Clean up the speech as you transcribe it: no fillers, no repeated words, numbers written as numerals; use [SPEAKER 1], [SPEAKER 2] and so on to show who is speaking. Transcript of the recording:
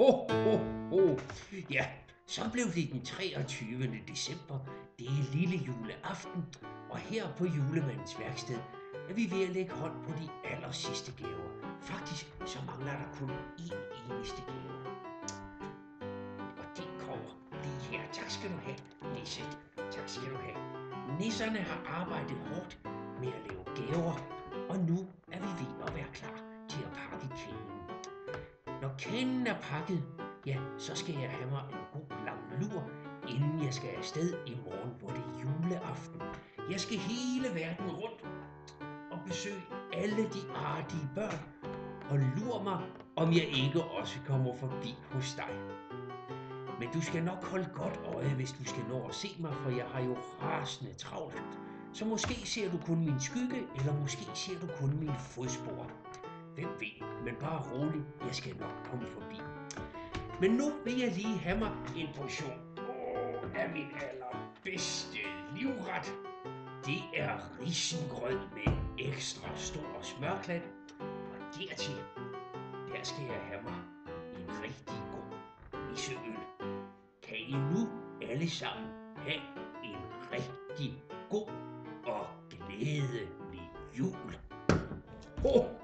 [SPEAKER 1] Ho, ho, ho. Ja, så blev det den 23. december. Det er lille juleaften, og her på julemandens værksted er vi ved at lægge hånd på de aller sidste gaver. Faktisk så mangler der kun én eneste gave. Og det kommer lige her. Tak skal du have, Nisse. Tak skal du have. Nisserne har arbejdet hårdt med at lave gaver, og nu er vi ved at være klar til at pakke kagen. Når kagen er pakket, ja, så skal jeg have mig en god lang lur, inden jeg skal afsted i morgen, hvor det er juleaften. Jeg skal hele verden rundt og besøge alle de artige børn, og lur mig, om jeg ikke også kommer forbi hos dig. Men du skal nok holde godt øje, hvis du skal nå at se mig, for jeg har jo rasende travlt. Så måske ser du kun min skygge, eller måske ser du kun mine fodspor. Hvem ved, men bare rolig, jeg skal nok komme forbi. Men nu vil jeg lige have mig en portion af min allerbedste livret. Det er risengrød med ekstra stor smørklat, og dertil, der skal jeg have mig en rigtig god nisseøl. Kan I nu alle sammen have en rigtig god og glædelig jul? Ho,